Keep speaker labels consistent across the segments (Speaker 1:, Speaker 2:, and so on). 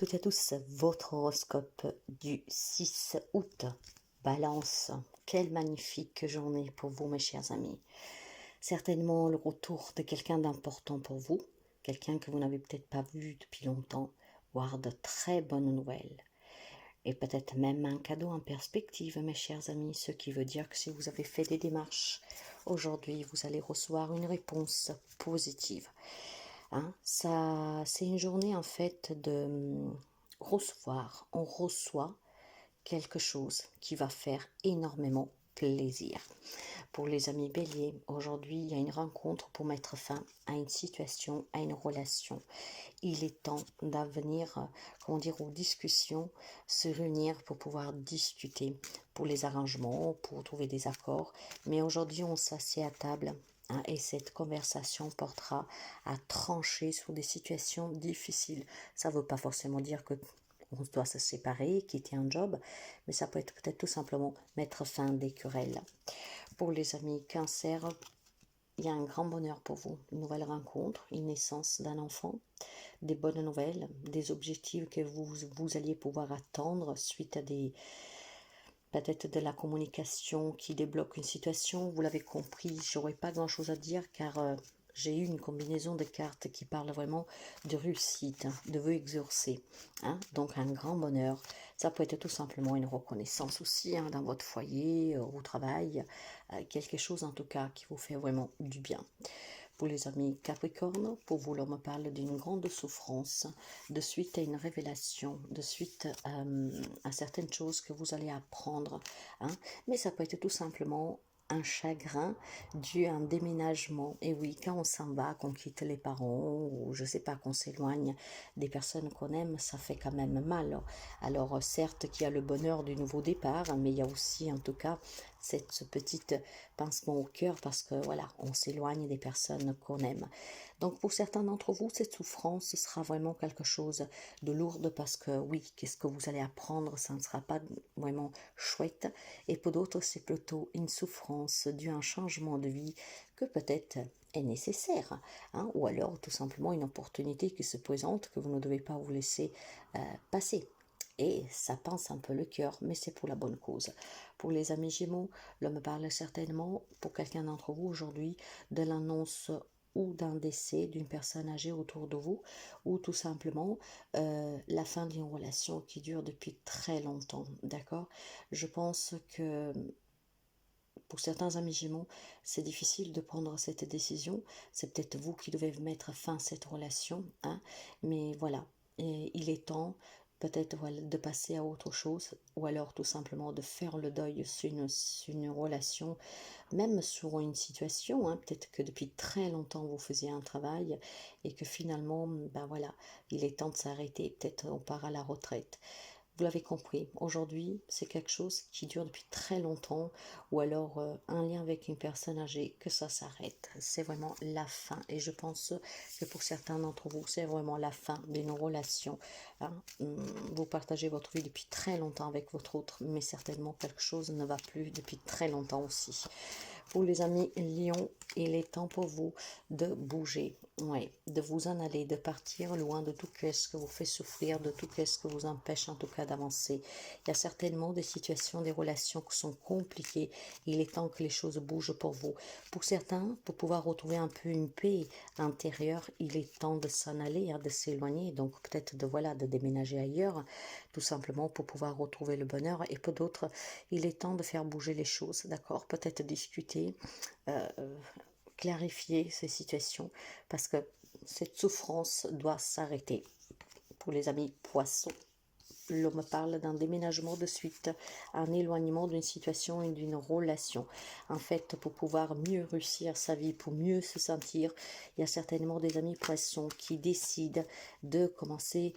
Speaker 1: toutes et à tous, votre horoscope du 6 août. Balance, quelle magnifique journée pour vous mes chers amis. Certainement le retour de quelqu'un d'important pour vous, quelqu'un que vous n'avez peut-être pas vu depuis longtemps, voire de très bonnes nouvelles. Et peut-être même un cadeau en perspective mes chers amis, ce qui veut dire que si vous avez fait des démarches, aujourd'hui vous allez recevoir une réponse positive. Ça, c'est une journée en fait de recevoir. On reçoit quelque chose qui va faire énormément plaisir. Pour les amis béliers, aujourd'hui, il y a une rencontre pour mettre fin à une situation, à une relation. Il est temps d'avenir, aux discussions, se réunir pour pouvoir discuter pour les arrangements, pour trouver des accords. Mais aujourd'hui, on s'assied à table. Et cette conversation portera à trancher sur des situations difficiles. Ça ne veut pas forcément dire que on doit se séparer, quitter un job, mais ça peut être peut-être tout simplement mettre fin à des querelles. Pour les amis cancer, il y a un grand bonheur pour vous, une nouvelle rencontre, une naissance d'un enfant, des bonnes nouvelles, des objectifs que vous alliez pouvoir attendre suite à des peut-être de la communication qui débloque une situation. Vous l'avez compris, j'aurais pas grand chose à dire car j'ai eu une combinaison de cartes qui parle vraiment de réussite, de vœux exaucés. Donc un grand bonheur. Ça peut être tout simplement une reconnaissance aussi dans votre foyer, au travail. Quelque chose en tout cas qui vous fait vraiment du bien. Pour les amis Capricorne, pour vous, l'on me parle d'une grande souffrance, de suite à une révélation, de suite à certaines choses que vous allez apprendre. Mais ça peut être tout simplement un chagrin dû à un déménagement. Et oui, quand on s'en va, qu'on quitte les parents, ou je sais pas, qu'on s'éloigne des personnes qu'on aime, ça fait quand même mal. Alors certes qu'il y a le bonheur du nouveau départ, mais il y a aussi en tout cas ce petit pincement au cœur parce que voilà, on s'éloigne des personnes qu'on aime. Donc pour certains d'entre vous, cette souffrance sera vraiment quelque chose de lourde parce que oui, qu'est-ce que vous allez apprendre, ça ne sera pas vraiment chouette. Et pour d'autres, c'est plutôt une souffrance due à un changement de vie que peut-être est nécessaire, ou alors tout simplement une opportunité qui se présente que vous ne devez pas vous laisser passer. Et ça pince un peu le cœur, mais c'est pour la bonne cause. Pour les amis Gémeaux, l'homme parle certainement, pour quelqu'un d'entre vous aujourd'hui, de l'annonce ou d'un décès d'une personne âgée autour de vous, ou tout simplement la fin d'une relation qui dure depuis très longtemps, d'accord? Je pense que pour certains amis Gémeaux, c'est difficile de prendre cette décision. C'est peut-être vous qui devez mettre fin à cette relation, mais voilà, et il est temps peut-être voilà, de passer à autre chose, ou alors tout simplement de faire le deuil sur une relation, même sur une situation, peut-être que depuis très longtemps vous faisiez un travail et que finalement, ben voilà, il est temps de s'arrêter, peut-être on part à la retraite. Vous l'avez compris, aujourd'hui, c'est quelque chose qui dure depuis très longtemps, ou alors un lien avec une personne âgée, que ça s'arrête. C'est vraiment la fin. Et je pense que pour certains d'entre vous, c'est vraiment la fin d'une relation. Vous partagez votre vie depuis très longtemps avec votre autre, mais certainement quelque chose ne va plus depuis très longtemps aussi. Pour les amis Lion, il est temps pour vous de bouger, de vous en aller, de partir loin de tout ce que vous fait souffrir, de tout ce que vous empêche en tout cas d'avancer. Il y a certainement des situations, des relations qui sont compliquées. Il est temps que les choses bougent pour vous. Pour certains, pour pouvoir retrouver un peu une paix intérieure, il est temps de s'en aller, de s'éloigner, donc peut-être de déménager ailleurs, tout simplement pour pouvoir retrouver le bonheur. Et pour d'autres, il est temps de faire bouger les choses, d'accord? Peut-être discuter, clarifier ces situations, parce que cette souffrance doit s'arrêter. Pour les amis poissons, l'homme parle d'un déménagement de suite, un éloignement d'une situation et d'une relation. En fait, pour pouvoir mieux réussir sa vie, pour mieux se sentir, il y a certainement des amis poissons qui décident de commencer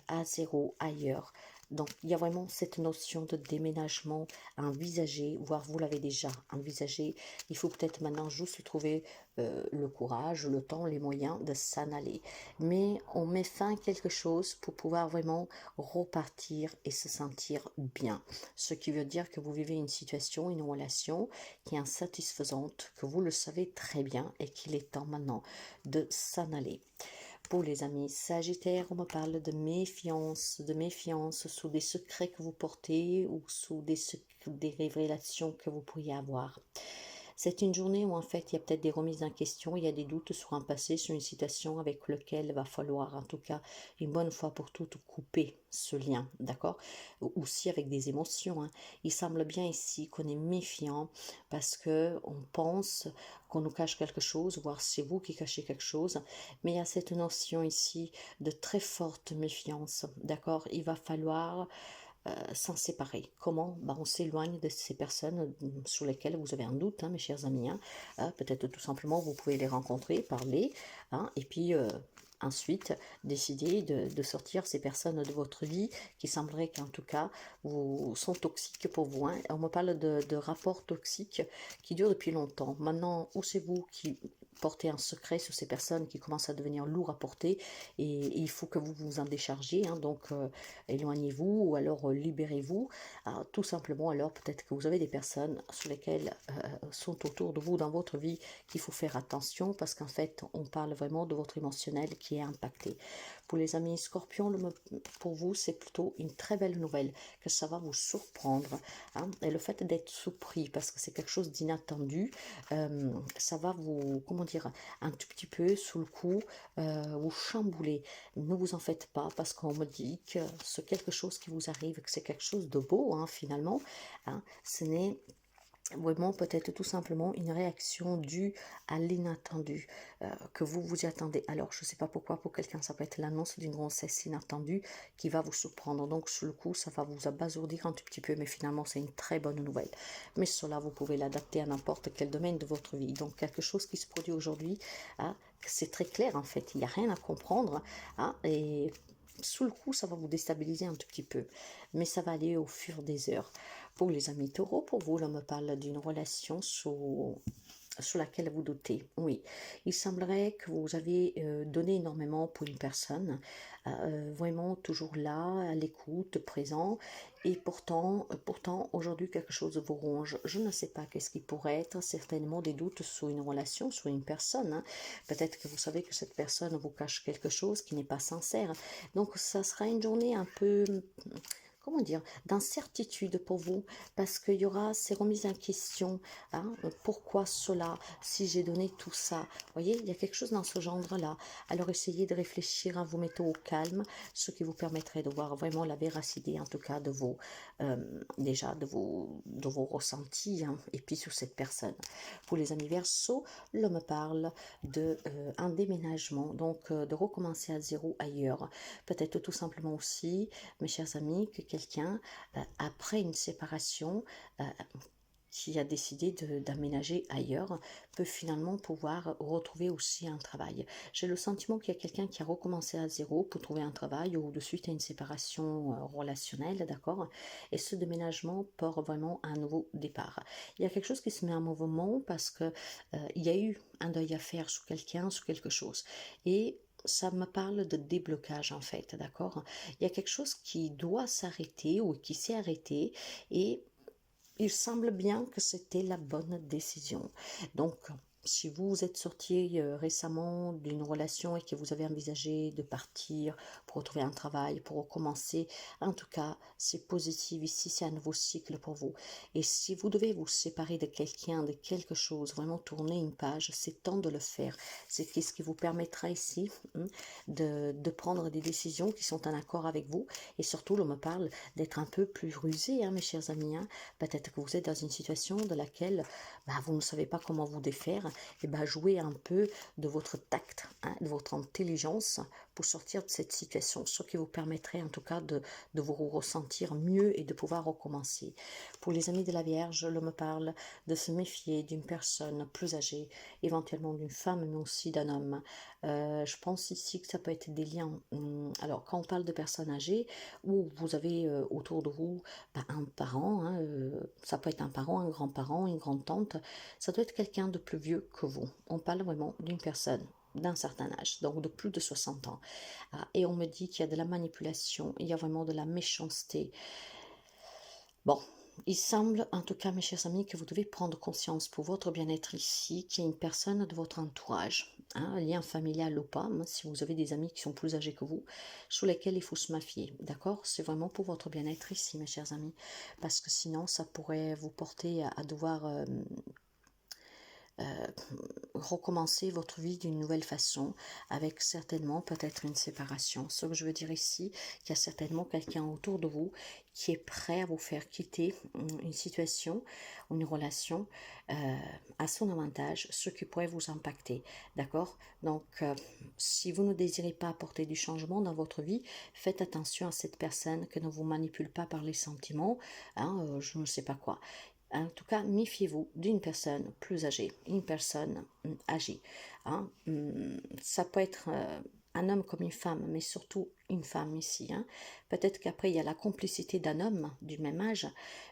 Speaker 1: à zéro ailleurs. Donc, il y a vraiment cette notion de déménagement à envisager, voire vous l'avez déjà envisagé. Il faut peut-être maintenant juste trouver le courage, le temps, les moyens de s'en aller. Mais on met fin à quelque chose pour pouvoir vraiment repartir et se sentir bien. Ce qui veut dire que vous vivez une situation, une relation qui est insatisfaisante, que vous le savez très bien et qu'il est temps maintenant de s'en aller. Pour les amis Sagittaires, on me parle de méfiance sous des secrets que vous portez ou sous des révélations que vous pourriez avoir. C'est une journée où en fait il y a peut-être des remises en question, il y a des doutes sur un passé, sur une situation avec lequel il va falloir en tout cas une bonne fois pour toutes couper ce lien, d'accord? Aussi avec des émotions, hein. Il semble bien ici qu'on est méfiant parce que on pense qu'on nous cache quelque chose, voire c'est vous qui cachez quelque chose, mais il y a cette notion ici de très forte méfiance, d'accord? Il va falloir s'en séparer. Comment? Ben, on s'éloigne de ces personnes sur lesquelles vous avez un doute, hein, mes chers amis, hein. Peut-être tout simplement vous pouvez les rencontrer, parler, hein, et puis ensuite décider de sortir ces personnes de votre vie qui semblerait qu'en tout cas sont toxiques pour vous, hein. On me parle de rapports toxiques qui durent depuis longtemps. Maintenant, où c'est vous qui portez un secret sur ces personnes qui commencent à devenir lourds à porter et il faut que vous vous en déchargiez, hein. Donc éloignez-vous ou alors libérez-vous. Tout simplement, alors peut-être que vous avez des personnes sur lesquelles sont autour de vous dans votre vie qu'il faut faire attention parce qu'en fait, on parle vraiment de votre émotionnel qui est impacté. Pour les amis Scorpions, pour vous, c'est plutôt une très belle nouvelle, que ça va vous surprendre, hein. Et le fait d'être surpris, parce que c'est quelque chose d'inattendu, ça va vous, comment dire, un tout petit peu sous le coup, vous chambouler. Ne vous en faites pas, parce qu'on me dit que c'est quelque chose qui vous arrive, que c'est quelque chose de beau, hein, finalement, hein. Ce n'est vraiment peut-être tout simplement une réaction due à l'inattendu, que vous vous y attendez. Alors, je ne sais pas pourquoi, pour quelqu'un, ça peut être l'annonce d'une grossesse inattendue qui va vous surprendre. Donc, sur le coup, ça va vous abasourdir un tout petit peu, mais finalement, c'est une très bonne nouvelle. Mais cela, vous pouvez l'adapter à n'importe quel domaine de votre vie. Donc, quelque chose qui se produit aujourd'hui, hein, c'est très clair, en fait. Il n'y a rien à comprendre, hein, et sous le coup, ça va vous déstabiliser un tout petit peu, mais ça va aller au fur des heures. Pour les amis taureaux, pour vous, l'on me parle d'une relation sur laquelle vous doutez. Oui, il semblerait que vous avez donné énormément pour une personne, vraiment toujours là, à l'écoute, présent, et pourtant aujourd'hui quelque chose vous ronge. Je ne sais pas qu'est-ce qui pourrait être, certainement des doutes sur une relation, sur une personne, hein. Peut-être que vous savez que cette personne vous cache quelque chose qui n'est pas sincère. Donc ça sera une journée un peu, comment dire, d'incertitude pour vous, parce qu'il y aura ces remises en question, hein, pourquoi cela, si j'ai donné tout ça, vous voyez, il y a quelque chose dans ce genre-là. Alors essayez de réfléchir en vous mettant au calme, ce qui vous permettrait de voir vraiment la véracité, en tout cas, déjà de vos ressentis, hein, et puis sur cette personne. Pour les amis Verseaux, l'homme parle de un déménagement, donc de recommencer à zéro ailleurs. Peut-être tout simplement aussi, mes chers amis, que quelqu'un, après une séparation, qui a décidé d'aménager ailleurs, peut finalement pouvoir retrouver aussi un travail. J'ai le sentiment qu'il y a quelqu'un qui a recommencé à zéro pour trouver un travail ou de suite à une séparation relationnelle, d'accord? Et ce déménagement porte vraiment à un nouveau départ. Il y a quelque chose qui se met en mouvement parce que il y a eu un deuil à faire sur quelqu'un, sur quelque chose. Et ça me parle de déblocage en fait, d'accord? Il y a quelque chose qui doit s'arrêter ou qui s'est arrêté et il semble bien que c'était la bonne décision. Donc, si vous êtes sorti récemment d'une relation et que vous avez envisagé de partir pour retrouver un travail, pour recommencer, en tout cas, c'est positif ici, c'est un nouveau cycle pour vous. Et si vous devez vous séparer de quelqu'un, de quelque chose, vraiment tourner une page, c'est temps de le faire. C'est ce qui vous permettra ici, de prendre des décisions qui sont en accord avec vous. Et surtout, l'on me parle d'être un peu plus rusé, hein, mes chers amis, hein. Peut-être que vous êtes dans une situation de laquelle vous ne savez pas comment vous défaire, et jouez un peu de votre tact, hein, de votre intelligence pour sortir de cette situation, ce qui vous permettrait en tout cas de vous ressentir mieux et de pouvoir recommencer. Pour les amis de la Vierge, l'on me parle de se méfier d'une personne plus âgée, éventuellement d'une femme, mais aussi d'un homme. Je pense ici que ça peut être des liens. Alors, quand on parle de personnes âgées, où vous avez autour de vous un parent, hein, ça peut être un parent, un grand-parent, une grande-tante, ça doit être quelqu'un de plus vieux que vous. On parle vraiment d'une personne d'un certain âge, donc de plus de 60 ans. Et on me dit qu'il y a de la manipulation, il y a vraiment de la méchanceté. Bon, il semble, en tout cas, mes chers amis, que vous devez prendre conscience pour votre bien-être ici, qu'il y a une personne de votre entourage, hein, un lien familial ou pas, hein, si vous avez des amis qui sont plus âgés que vous, sur lesquels il faut se méfier, d'accord? C'est vraiment pour votre bien-être ici, mes chers amis, parce que sinon, ça pourrait vous porter à devoir euh, recommencer votre vie d'une nouvelle façon, avec certainement peut-être une séparation. Ce que je veux dire ici, qu'il y a certainement quelqu'un autour de vous qui est prêt à vous faire quitter une situation, une relation à son avantage, ce qui pourrait vous impacter. D'accord? Donc, si vous ne désirez pas apporter du changement dans votre vie, faites attention à cette personne que ne vous manipule pas par les sentiments, hein, je ne sais pas quoi. En tout cas, méfiez-vous d'une personne plus âgée, une personne âgée. Hein. Ça peut être un homme comme une femme, mais surtout une femme ici. Hein. Peut-être qu'après, il y a la complicité d'un homme du même âge,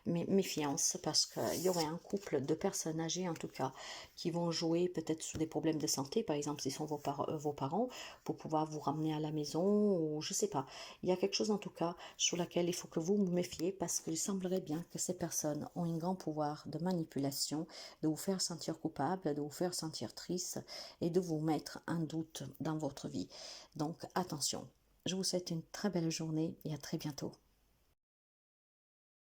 Speaker 1: mais méfiance, parce qu'il y aurait un couple de personnes âgées, en tout cas, qui vont jouer peut-être sur des problèmes de santé, par exemple, s'ils sont vos parents, pour pouvoir vous ramener à la maison, ou je sais pas. Il y a quelque chose, en tout cas, sur laquelle il faut que vous vous méfiez, parce qu'il semblerait bien que ces personnes ont un grand pouvoir de manipulation, de vous faire sentir coupable, de vous faire sentir triste, et de vous mettre un doute dans votre vie. Donc, attention. Je vous souhaite une très belle journée et à très bientôt.